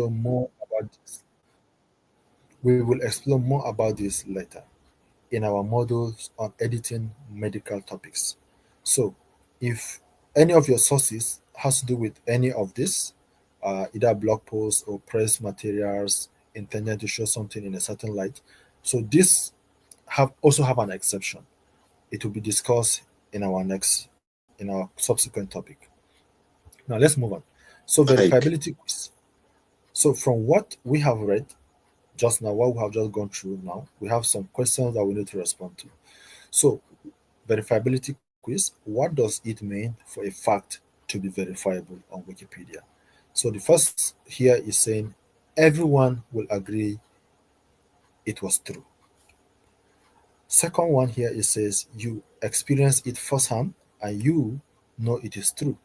more about this. We will explore more about this later in our modules on editing medical topics. So, if any of your sources has to do with any of this, either blog posts or press materials intended to show something in a certain light, so this have also have an exception. It will be discussed in our subsequent topic. Now let's move on. So Like, verifiability quiz. So from what we have read just now, what we have just gone through now, we have some questions that we need to respond to. So verifiability quiz, what does it mean for a fact to be verifiable on Wikipedia? So the first here is saying everyone will agree it was true. Second one here it says you experience it firsthand and you know it is true.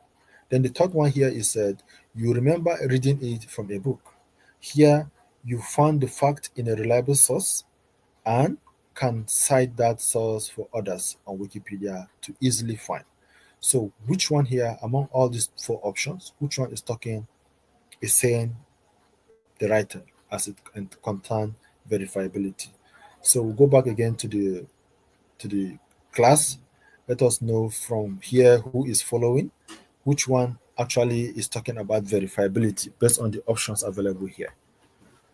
Then the third one here is said you remember reading it from a book. Here you found the fact in a reliable source and can cite that source for others on Wikipedia to easily find. So which one here among all these four options, which one is saying the writer as it contain verifiability? So we'll go back again to the class. Let us know from here who is following, which one actually is talking about verifiability based on the options available here.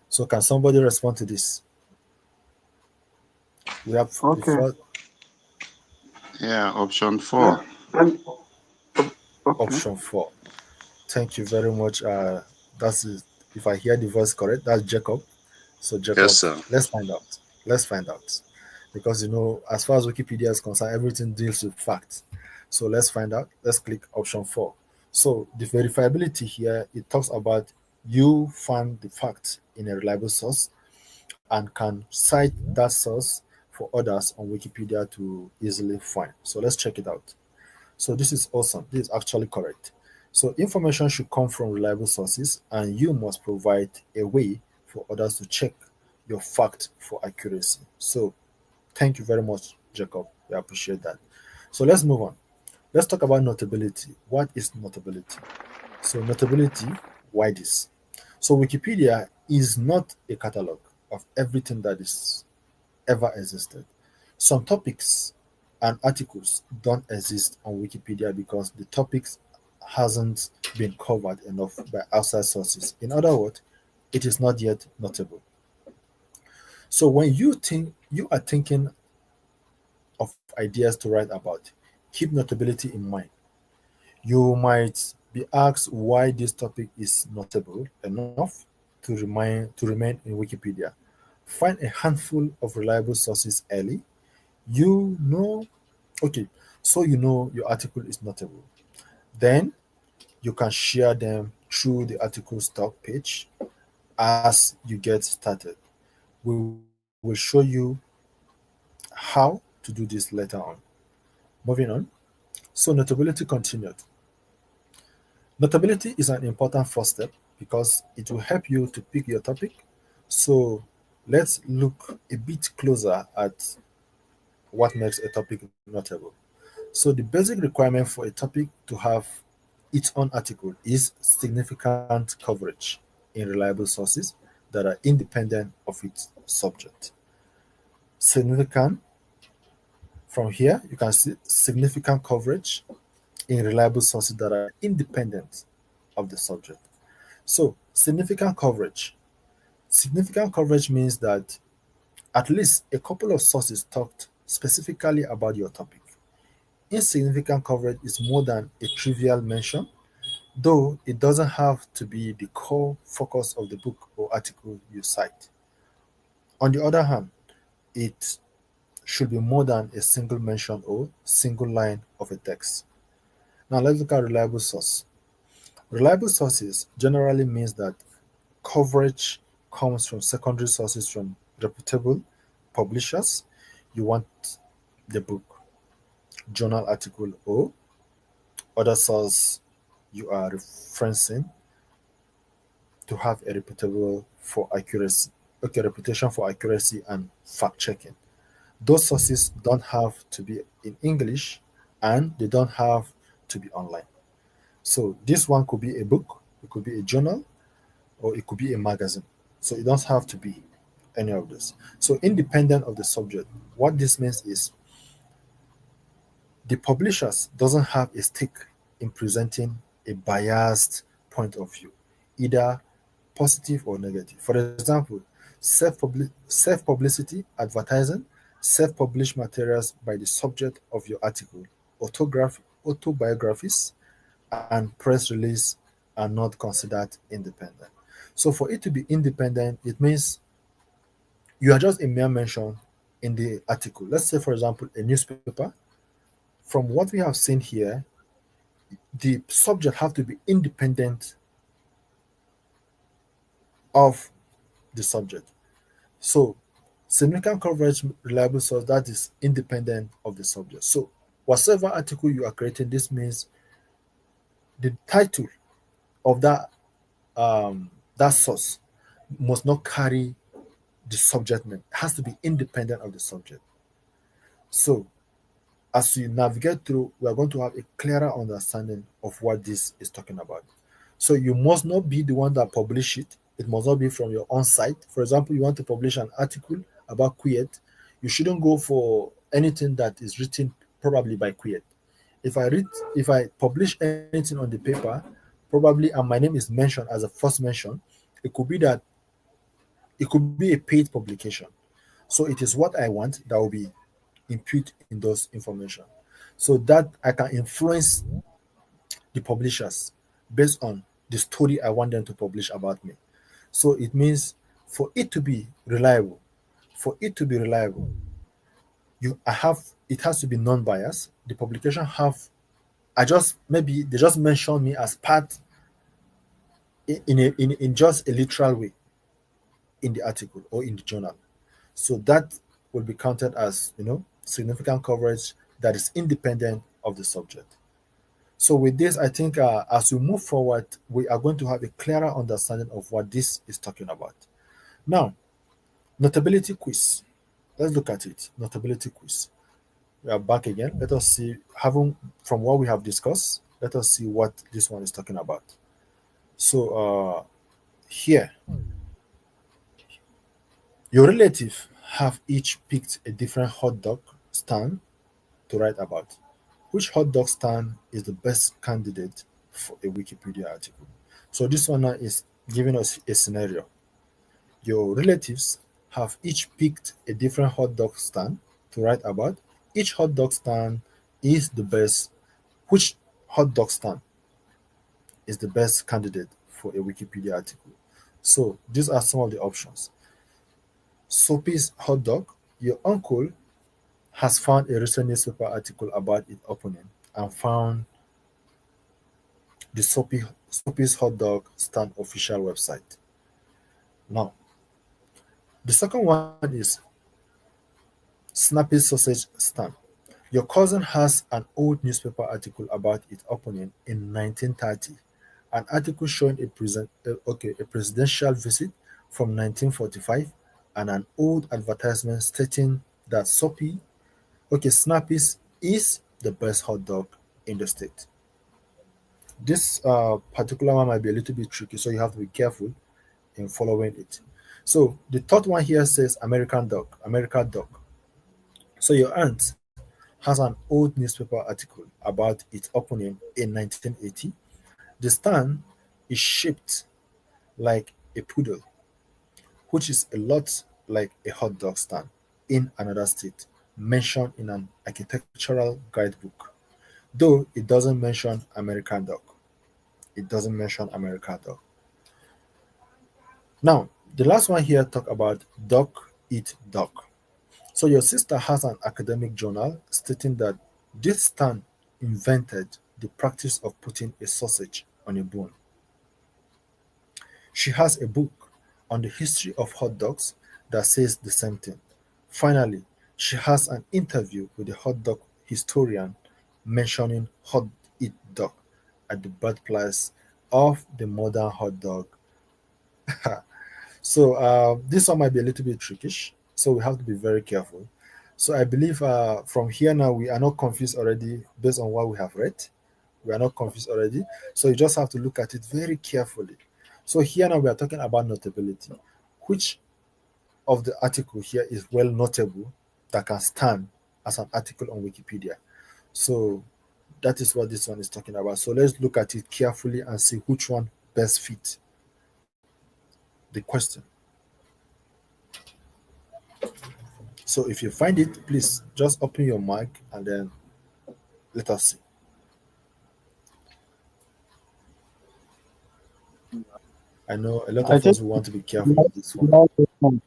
So can somebody respond to this? We have the Okay. first yeah, option Let, four. let, okay. option four. Thank you very much. That's it. If I hear the voice correct, that's Jacob. So Yes, Jacob, sir. let's find out. Let's find out. Because as far as Wikipedia is concerned, everything deals with facts. So let's find out. Let's click option four. So the verifiability here, it talks about you find the fact in a reliable source and can cite that source for others on Wikipedia to easily find. So let's check it out. So this is awesome. This is actually correct. So information should come from reliable sources, and you must provide a way for others to check your fact for accuracy. So thank you very much, Jacob. We appreciate that. So let's move on. Let's talk about notability. What is notability? So notability, why this? So Wikipedia is not a catalog of everything that is ever existed. Some topics and articles don't exist on Wikipedia because the topics hasn't been covered enough by outside sources. In other words, it is not yet notable. So when you are thinking of ideas to write about, keep notability in mind. You might be asked why this topic is notable enough to remain in Wikipedia. Find a handful of reliable sources early. You know, okay, so you know your article is notable. Then you can share them through the article stock page as you get started. We will show you how to do this later on. Moving on. So notability continued. Notability is an important first step because it will help you to pick your topic. So let's look a bit closer at what makes a topic notable. So the basic requirement for a topic to have its own article is significant coverage in reliable sources that are independent of its subject. Significant, from here, you can see significant coverage in reliable sources that are independent of the subject. So, significant coverage. Significant coverage means that at least a couple of sources talked specifically about your topic. Insignificant coverage is more than a trivial mention, though it doesn't have to be the core focus of the book or article you cite. On the other hand, it should be more than a single mention or single line of a text. Now let's look at reliable source. Reliable sources generally means that coverage comes from secondary sources from reputable publishers. You want the book, journal article, or other source you are referencing to have a reputable for accuracy. Okay, reputation for accuracy and fact checking. Those sources don't have to be in English and they don't have to be online. So this one could be a book, it could be a journal, or it could be a magazine. So it doesn't have to be any of this. So independent of the subject, what this means is the publishers doesn't have a stake in presenting a biased point of view, either positive or negative. For example, self publicity, advertising, self published materials by the subject of your article, autobiographies, and press release are not considered independent. So for it to be independent, it means you are just a mere mention in the article. Let's say, for example, a newspaper. From what we have seen here, the subject have to be independent of the subject. So significant coverage, reliable source, that is independent of the subject. So whatever article you are creating, this means the title of that source must not carry the subject name. It has to be independent of the subject. So as we navigate through, we are going to have a clearer understanding of what this is talking about. So you must not be the one that publish it. It must not be from your own site. For example, you want to publish an article about Kuwait, you shouldn't go for anything that is written probably by Kuwait. If I publish anything on the paper, probably and my name is mentioned as a first mention, it could be that it could be a paid publication. So it is what I want that will be input in those information. So that I can influence the publishers based on the story I want them to publish about me. So it means for it to be reliable, for it to be reliable, you I have it has to be non-biased. The publication have I just maybe they just mention me as part in just a literal way in the article or in the journal. So that will be counted as significant coverage that is independent of the subject. So with this, I think as we move forward, we are going to have a clearer understanding of what this is talking about. Now, notability quiz. Let's look at it. Notability quiz. We are back again. Let us see, having from what we have discussed, let us see what this one is talking about. So here, your relative have each picked a different hot dog stand to write about. Which hot dog stand is the best candidate for a Wikipedia article? So this one now is giving us a scenario. Your relatives have each picked a different hot dog stand to write about. Each hot dog stand is the best. Which hot dog stand is the best candidate for a Wikipedia article? So these are some of the options. Soapy's hot dog. Your uncle has found a recent newspaper article about its opening and found the Soapy's hot dog stand official website. Now, the second one is Snappy's sausage stand. Your cousin has an old newspaper article about its opening in 1930, an article showing a presidential visit from 1945, and an old advertisement stating that Snappy's is the best hot dog in the state. This particular one might be a little bit tricky, so you have to be careful in following it. So the third one here says American dog, America dog. So your aunt has an old newspaper article about its opening in 1980. The stand is shaped like a poodle, which is a lot like a hot dog stand in another state, mentioned in an architectural guidebook. Though it doesn't mention American dog. It doesn't mention American dog. Now, the last one here talk about duck eat duck. So your sister has an academic journal stating that this stand invented the practice of putting a sausage on a bone. She has a book on the history of hot dogs that says the same thing. Finally, she has an interview with a hot dog historian mentioning hot eat dog at the birthplace of the modern hot dog. So this one might be a little bit trickish, so we have to be very careful. So I believe from here now we are not confused already based on what we have read. We are not confused already. So you just have to look at it very carefully. So here now we are talking about notability. Which of the article here is well notable that can stand as an article on Wikipedia? So that is what this one is talking about. So let's look at it carefully and see which one best fits the question. So if you find it, please just open your mic and then let us see. I know a lot I of us think will want to be the careful last with this the one. last option,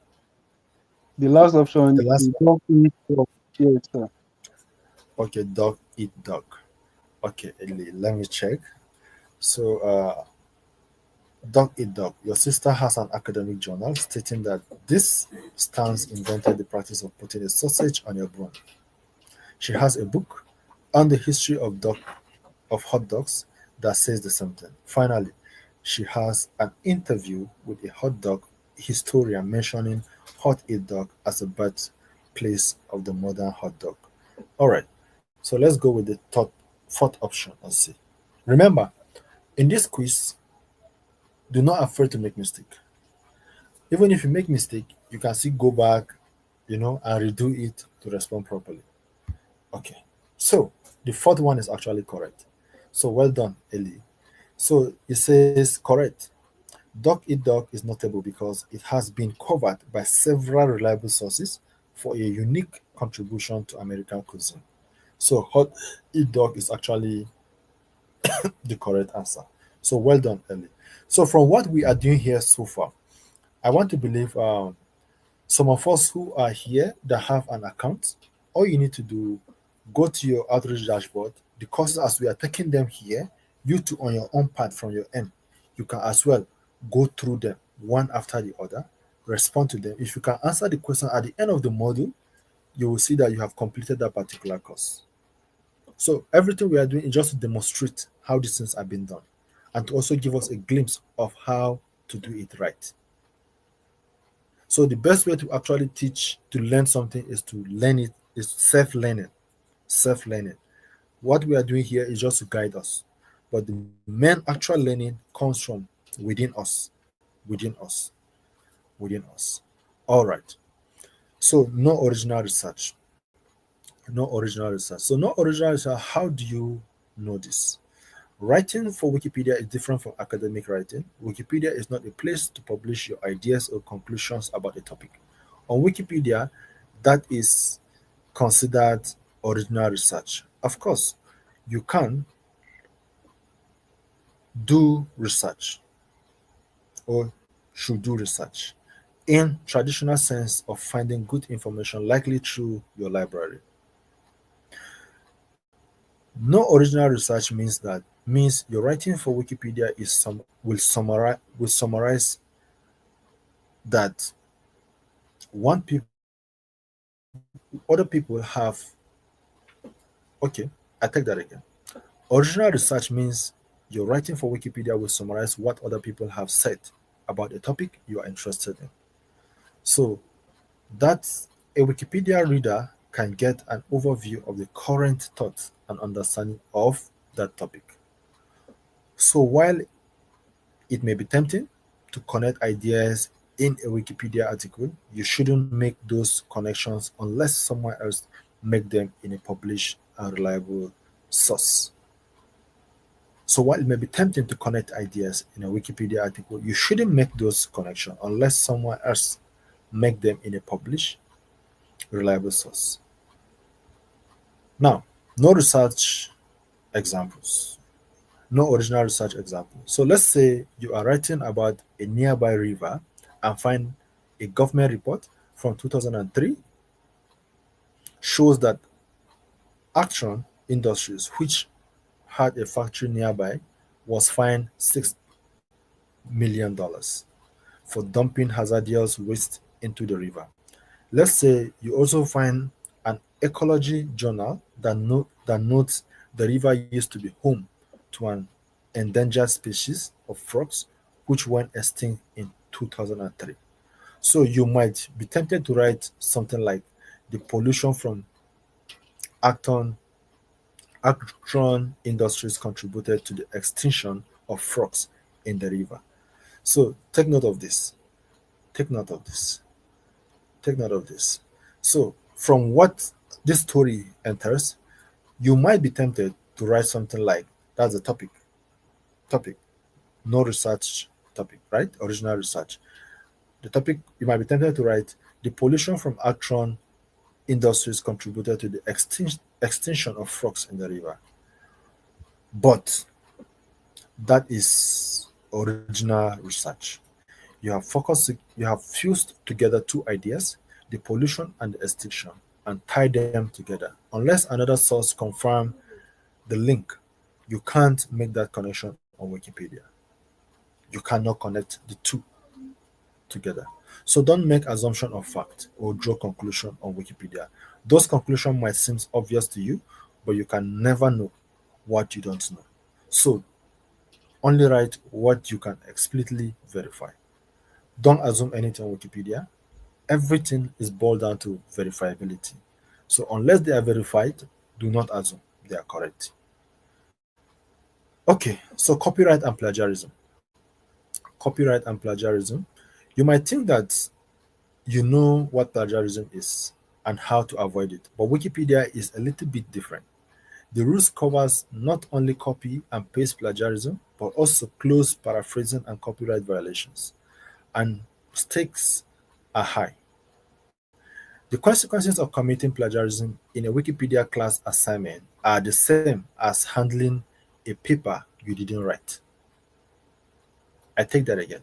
the last option The last is one. not eat of yes, sir. Okay, dog eat dog. Okay, Eli, let me check. So, Dog Eat Dog, your sister has an academic journal stating that this stance invented the practice of putting a sausage on your bone. She has a book on the history of hot dogs that says the same thing. Finally, she has an interview with a hot dog historian mentioning Hot Eat Dog as a birthplace of the modern hot dog. All right, so let's go with the fourth option and see. Remember, in this quiz, do not afraid to make mistake. Even if you make mistake, you can still go back, and redo it to respond properly. Okay. So the fourth one is actually correct. So well done, Eli. So it says correct. Dog Eat Dog is notable because it has been covered by several reliable sources for a unique contribution to American cuisine. So Hot Eat Dog is actually the correct answer. So well done, Eli. So from what we are doing here so far, I want to believe some of us who are here that have an account, all you need to do, go to your outreach dashboard. The courses as we are taking them here, you too on your own part from your end, you can as well go through them one after the other, respond to them. If you can answer the question at the end of the module, you will see that you have completed that particular course. So everything we are doing is just to demonstrate how these things are being done and to also give us a glimpse of how to do it right. So the best way to actually teach to learn something is to learn it is self-learning. Self-learning. What we are doing here is just to guide us. But the main actual learning comes from within us. Within us. Within us. All right. So no original research. No original research. So no original research. How do you know this? Writing for Wikipedia is different from academic writing. Wikipedia is not a place to publish your ideas or conclusions about a topic. On Wikipedia, that is considered original research. Of course, you can do research or should do research in traditional sense of finding good information likely through your library. No original research means your writing for Wikipedia is some will summarize that one people other people have. Okay, I take that again. Original research means your writing for Wikipedia will summarize what other people have said about a topic you are interested in. So that a Wikipedia reader can get an overview of the current thoughts and understanding of that topic. So while it may be tempting to connect ideas in a Wikipedia article, you shouldn't make those connections unless someone else make them in a published and reliable source. So while it may be tempting to connect ideas in a Wikipedia article, you shouldn't make those connections unless someone else make them in a published, reliable source. Now, no research examples, no original research example. So let's say you are writing about a nearby river and find a government report from 2003 shows that Action Industries, which had a factory nearby, was fined $6 million for dumping hazardous waste into the river. Let's say you also find an ecology journal that notes the river used to be home to an endangered species of frogs which went extinct in 2003. So you might be tempted to write something like the pollution from Acton Actron Industries contributed to the extinction of frogs in the river. So take note of this. Take note of this. Take note of this. So from what this story enters, you might be tempted to write something like that's the topic, no research topic, right? Original research. The topic you might be tempted to write the pollution from Actron industries contributed to the extinction of frogs in the river. But that is original research. You have fused together two ideas, the pollution and the extinction, and tied them together. Unless another source confirm the link, you can't make that connection on Wikipedia. You cannot connect the two together. So don't make assumption of fact or draw conclusion on Wikipedia. Those conclusions might seem obvious to you, but you can never know what you don't know. So only write what you can explicitly verify. Don't assume anything on Wikipedia. Everything is boiled down to verifiability. So unless they are verified, do not assume they are correct. Okay, so copyright and plagiarism. Copyright and plagiarism. You might think that you know what plagiarism is and how to avoid it, but Wikipedia is a little bit different. The rules covers not only copy and paste plagiarism, but also close paraphrasing and copyright violations. And stakes are high. The consequences of committing plagiarism in a Wikipedia class assignment are the same as handling a paper you didn't write. I take that again.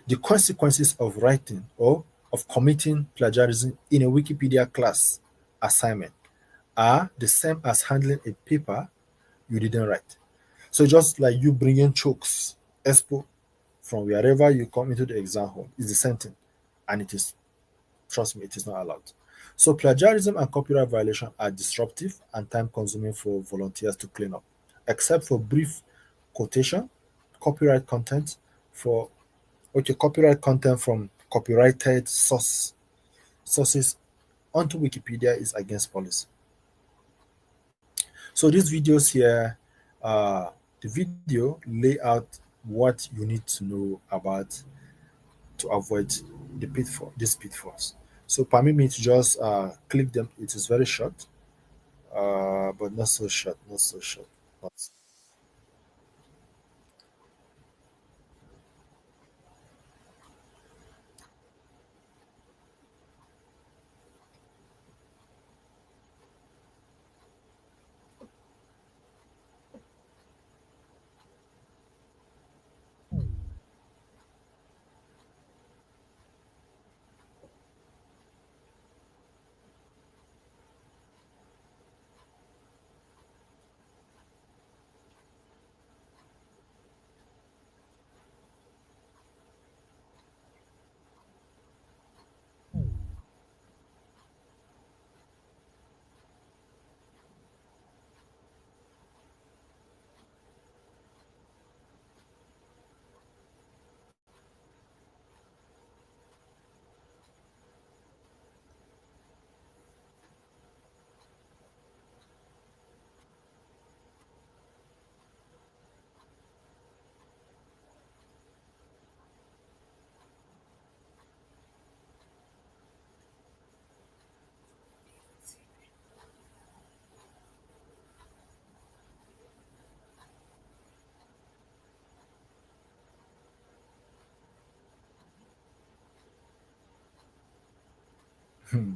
The consequences of writing or of committing plagiarism in a Wikipedia class assignment are the same as handling a paper you didn't write. So just like you bringing chokes, expo from wherever you come into the exam hall, it's the same thing, and it is, trust me, it is not allowed. So plagiarism and copyright violation are disruptive and time consuming for volunteers to clean up, except for brief quotation, copyright content for copyright content from copyrighted sources onto Wikipedia is against policy. So these videos here, the video lay out what you need to know about to avoid these pitfalls. So permit me to just click them. It is very short, but not so short, not so short. Not so- Hmm.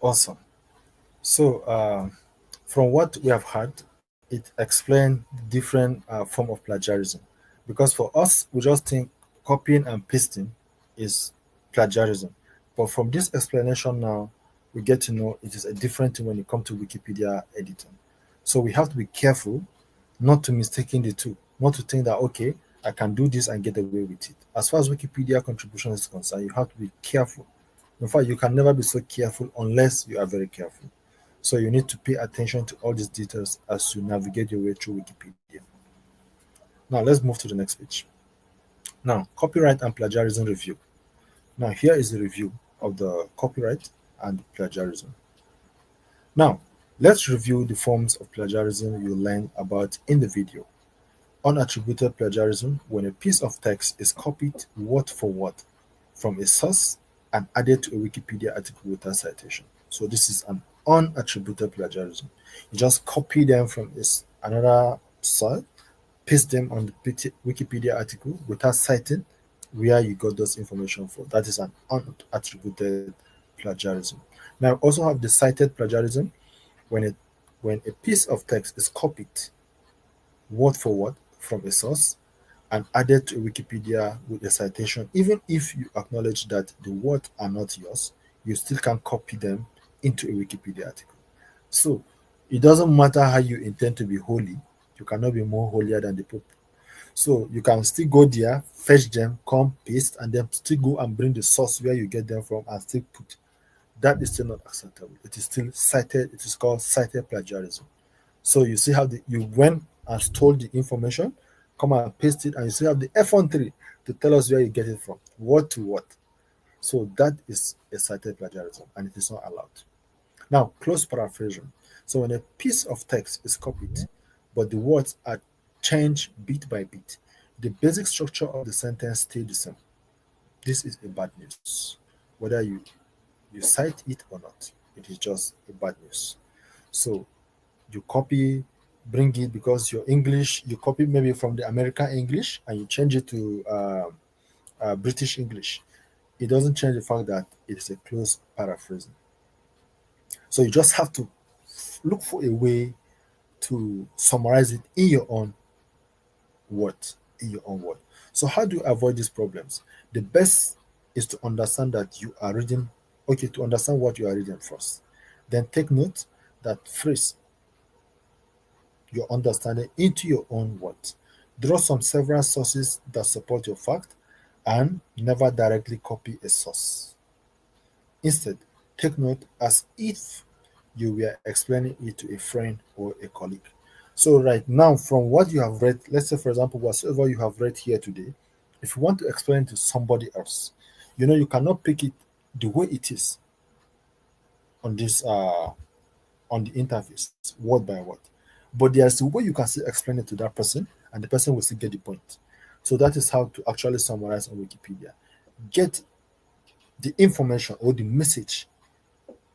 Awesome. So, from what we have heard, it explains different form of plagiarism. Because for us, we just think copying and pasting is plagiarism. But from this explanation now, we get to know it is a different thing when it comes to Wikipedia editing. So we have to be careful not to mistaking the two, not to think that okay, I can do this and get away with it. As far as Wikipedia contribution is concerned, you have to be careful. In fact, you can never be so careful unless you are very careful. So you need to pay attention to all these details as you navigate your way through Wikipedia. Now let's move to the next page. Now, copyright and plagiarism review. Now here is the review of the copyright and plagiarism. Now, let's review the forms of plagiarism you learned about in the video. Unattributed plagiarism: when a piece of text is copied word for word from a source and added to a Wikipedia article without citation. So this is an unattributed plagiarism. You just copy them from another source, paste them on the Wikipedia article without citing where you got those information from. That is an unattributed plagiarism. Now, we also have the cited plagiarism when a piece of text is copied word for word from a source and added to Wikipedia with a citation. Even if you acknowledge that the words are not yours, you still can copy them into a Wikipedia article. So it doesn't matter how you intend to be holy, you cannot be more holier than the Pope. So you can still go there, fetch them, come, paste, and then still go and bring the source where you get them from and still put. That is still not acceptable. It is still cited, it is called cited plagiarism. So you see how you went and stole the information, come and paste it, and you still have the F13 to tell us where you get it from, word to word. So that is a cited plagiarism, and it is not allowed. Now, close paraphrasing. So when a piece of text is copied, but the words are changed bit by bit, the basic structure of the sentence stays the same. This is a bad news. Whether you cite it or not, it is just a bad news. So you copy, bring it because your English, you copy maybe from the American English and you change it to British English. It doesn't change the fact that it is a close paraphrasing. So you just have to look for a way to summarize it in your own word. In your own word. So how do you avoid these problems? The best is to understand that you are reading. Okay, to understand what you are reading first. Then take note that phrase your understanding into your own words. Draw some several sources that support your fact and never directly copy a source. Instead, take note as if you were explaining it to a friend or a colleague. So, right now, from what you have read, let's say, for example, whatsoever you have read here today, if you want to explain it to somebody else, you cannot pick it the way it is on this on the interface, word by word. But there's a way you can still explain it to that person, and the person will still get the point. So that is how to actually summarize on Wikipedia. Get the information or the message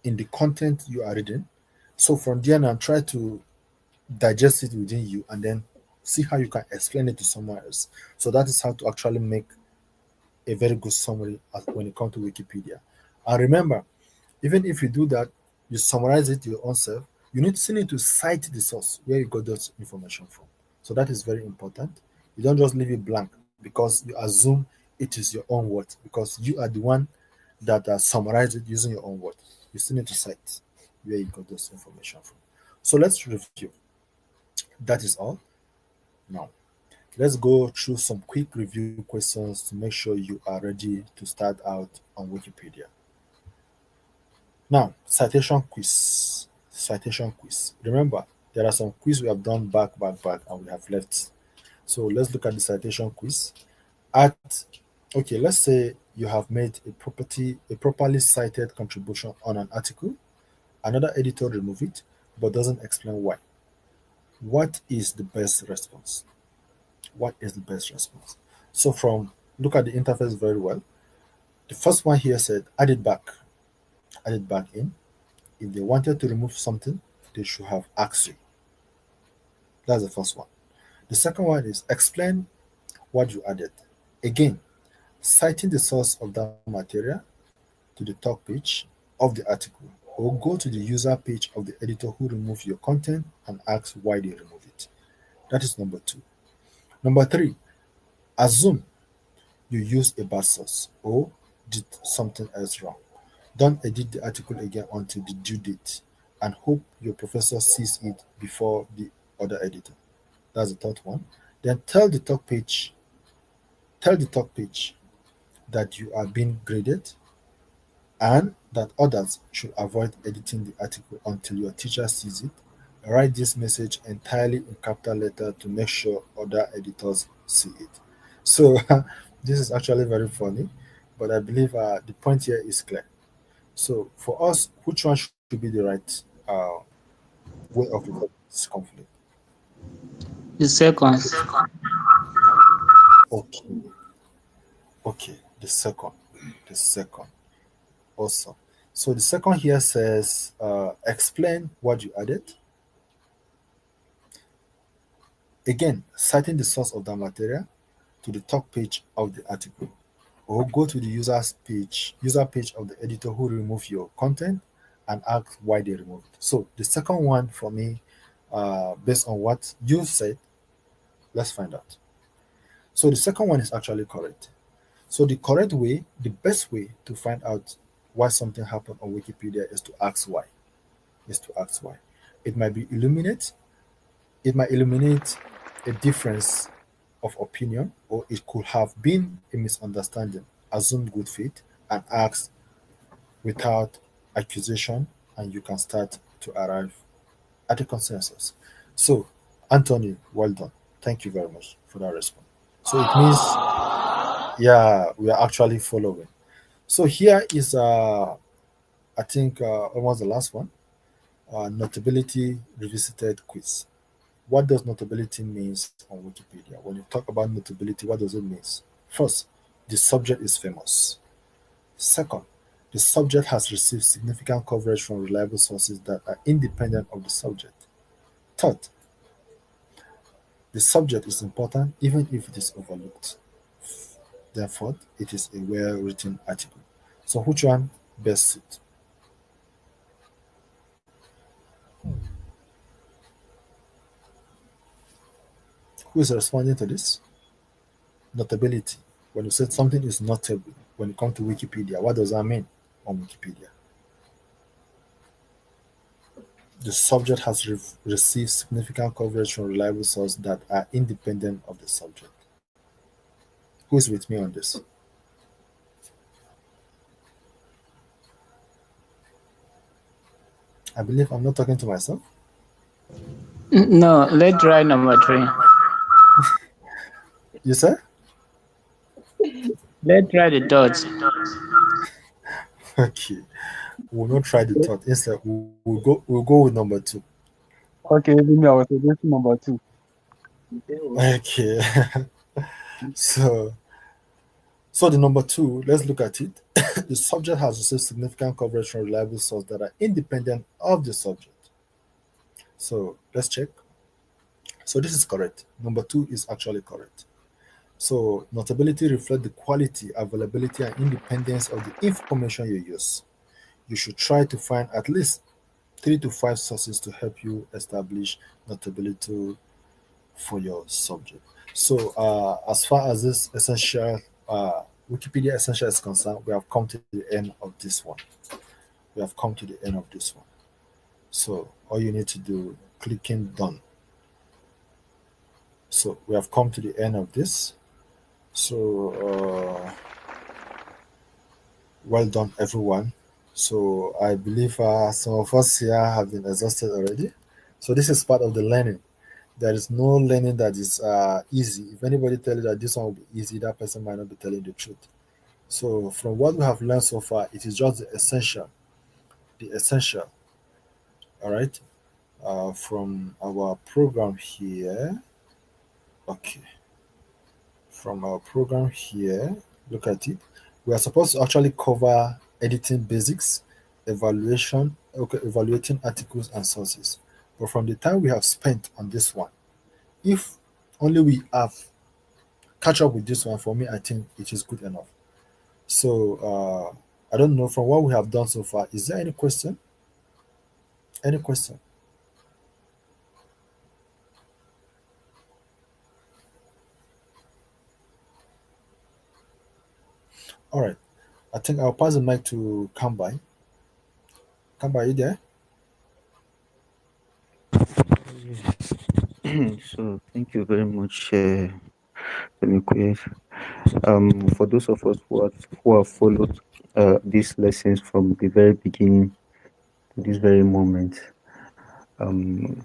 in the content you are reading. So from there now try to digest it within you and then see how you can explain it to someone else. So that is how to actually make a very good summary when it comes to Wikipedia. And remember, even if you do that, you summarize it your own self, you still need to cite the source where you got those information from. So that is very important. You don't just leave it blank because you assume it is your own word because you are the one that summarized it using your own word. You still need to cite where you got those information from. So let's review. That is all. Now, let's go through some quick review questions to make sure you are ready to start out on Wikipedia. Now, citation quiz. Citation quiz. Remember, there are some quiz we have done back, and we have left. So let's look at the citation quiz. Okay, let's say you have made a properly cited contribution on an article. Another editor remove it, but doesn't explain why. What is the best response? What is the best response? So look at the interface very well. The first one here said add it back in. If they wanted to remove something, they should have asked you. That's the first one. The second one is explain what you added. Again, citing the source of that material to the top page of the article or go to the user page of the editor who removed your content and ask why they remove it. That is number two. Number three, assume you used a bad source or did something else wrong. Don't edit the article again until the due date and hope your professor sees it before the other editor. That's the third one. Then tell the talk page that you are being graded and that others should avoid editing the article until your teacher sees it. Write this message entirely in capital letter to make sure other editors see it. So this is actually very funny, but I believe the point here is clear. So for us, which one should be the right way of resolving this conflict? The second. Okay, okay, the second, awesome. So the second here says, explain what you added. Again, citing the source of the material to the top page of the article, or go to the user page of the editor who removed your content and ask why they removed it. So the second one for me, based on what you said, let's find out. So the second one is actually correct. So the correct way, the best way to find out why something happened on Wikipedia is to ask why. Is to ask why. It might be illuminate. It might illuminate a difference of opinion, or it could have been a misunderstanding. Assume good faith and ask without accusation, and you can start to arrive at a consensus. So, Anthony, well done. Thank you very much for that response. So it means, yeah, we are actually following. So here is, I think, almost the last one. Notability revisited quiz. What does notability means on Wikipedia? When you talk about notability, what does it mean? First, the subject is famous. Second, the subject has received significant coverage from reliable sources that are independent of the subject. Third, the subject is important even if it is overlooked. Therefore, it is a well-written article. So which one best suit? Who is responding to this? Notability. When you said something is notable, when it comes to Wikipedia, what does that mean on Wikipedia? The subject has received significant coverage from reliable sources that are independent of the subject. Who is with me on this? I believe I'm not talking to myself. No, let's try number three. You said? Let's try the third. Okay. We'll not try the third. Instead, we'll go with number two. Okay, even me, I was suggesting number two. Okay. so the number two, let's look at it. The subject has received significant coverage from reliable sources that are independent of the subject. So let's check. So this is correct. Number two is actually correct. So notability reflects the quality, availability, and independence of the information you use. You should try to find at least 3 to 5 sources to help you establish notability for your subject. So as far as this essential Wikipedia essential is concerned, we have come to the end of this one. We have come to the end of this one. So all you need to do, clicking done. So we have come to the end of this. So well done, everyone. So I believe some of us here have been exhausted already. So this is part of the learning. There is no learning that is easy. If anybody tells you that this one will be easy, that person might not be telling the truth. So from what we have learned so far, it is just the essential. The essential. All right. From our program here. Okay. From our program here, look at it. We are supposed to actually cover editing basics, evaluating articles and sources. But from the time we have spent on this one, if only we have catch up with this one, for me, I think it is good enough. So I don't know from what we have done so far. Is there any question? Any question? All right. I think I'll pass the mic to Kambai. Kambai, you there? So thank you very much, Femi. For those of us who have followed these lessons from the very beginning to this very moment,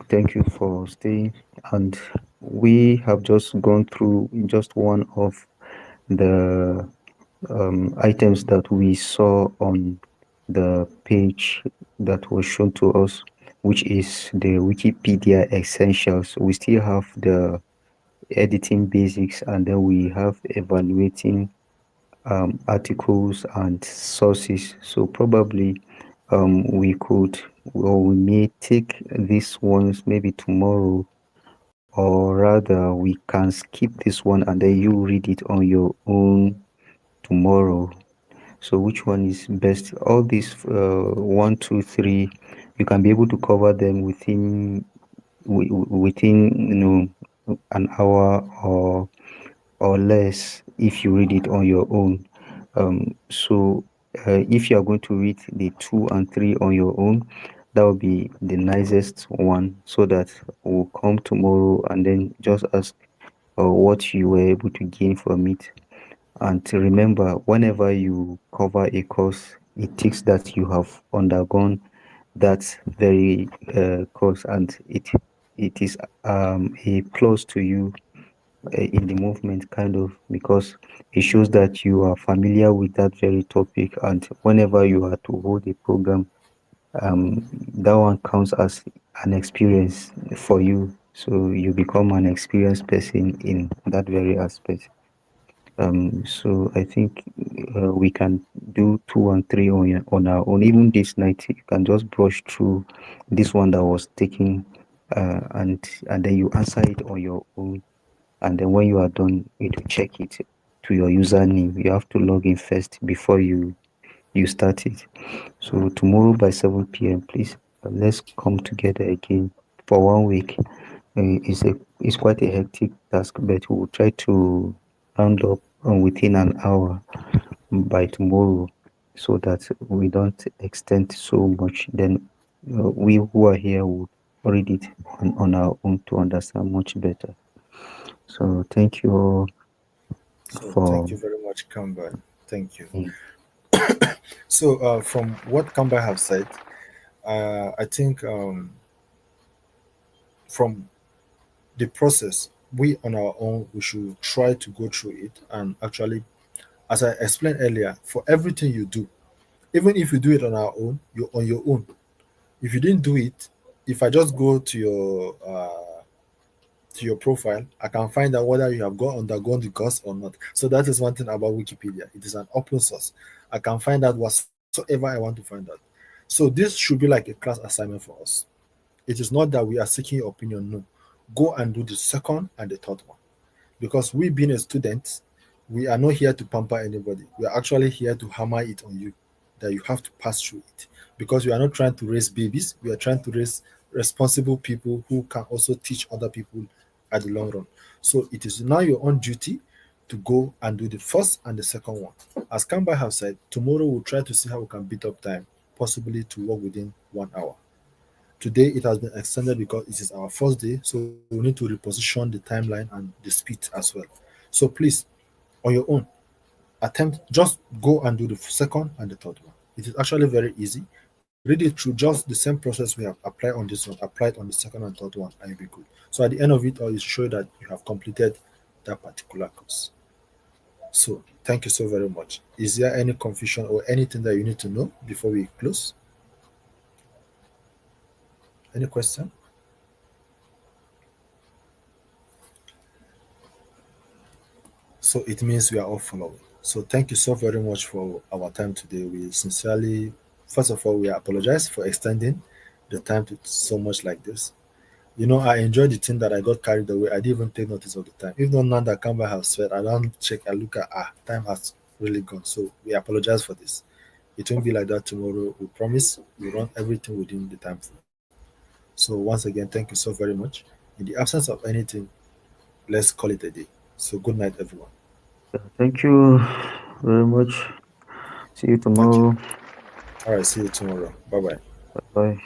thank you for staying. And we have just gone through just one of the items that we saw on the page that was shown to us, which is the Wikipedia essentials. We still have the editing basics, and then we have evaluating articles and sources. So probably we could, or we may take these ones maybe tomorrow, or rather we can skip this one and then you read it on your own tomorrow. So which one is best? All these one, two, three, you can be able to cover them within an hour or less if you read it on your own. So if you are going to read the 2 and 3 on your own, that will be the nicest one, so that we'll come tomorrow and then just ask what you were able to gain from it. And to remember, whenever you cover a course, it takes that you have undergone that very course, and it is a plus to you in the movement, kind of, because it shows that you are familiar with that very topic. And whenever you are to hold a program, that one counts as an experience for you. So you become an experienced person in that very aspect. So I think we can do 2 and 3 on our own. Even this night, you can just brush through this one that was taken, and then you answer it on your own. And then when you are done, it will check it to your username. You have to log in first before you start it. So tomorrow by 7 p.m., please, let's come together again for 1 week. It's quite a hectic task, but we'll try to round up within an hour by tomorrow, so that we don't extend so much. Then we who are here will read it on our own to understand much better. So thank you all So thank for. you very much, Kambai. Thank you. Mm. So from what Kambai have said, I think from the process, we on our own, we should try to go through it and actually, as I explained earlier, for everything you do, even if you do it on our own, you're on your own. If you didn't do it, if I just go to your profile, I can find out whether you have undergone the course or not. So that is one thing about Wikipedia. It is an open source. I can find out whatsoever I want to find out. So this should be like a class assignment for us. It is not that we are seeking your opinion. No, go and do the second and the third one, because we being a student, we are not here to pamper anybody. We are actually here to hammer it on you that you have to pass through it, because we are not trying to raise babies. We are trying to raise responsible people who can also teach other people at the long run. So it is now your own duty to go and do the first and the second one. As Kamba have said, tomorrow we'll try to see how we can beat up time, possibly to work within 1 hour. Today it has been extended because it is our first day, so we need to reposition the timeline and the speed as well. So please, on your own, attempt, just go and do the second and the third one. It is actually very easy. Read it through, just the same process we have applied on this one, apply it on the second and third one, and you'll be good. So at the end of it all, you show that you have completed that particular course. So thank you so very much. Is there any confusion or anything that you need to know before we close? Any question? So it means we are all following. So thank you so very much for our time today. We sincerely, first of all, we apologize for extending the time to so much like this. I enjoyed the thing that I got carried away. I didn't even take notice of the time. If not now that Canva has said, I don't check, I look at, time has really gone. So we apologize for this. It won't be like that tomorrow. We promise we run everything within the time frame. So once again, thank you so very much. In the absence of anything, let's call it a day. So good night, everyone. Thank you very much. See you Thank you. tomorrow. All right, see you tomorrow. Bye bye. Bye.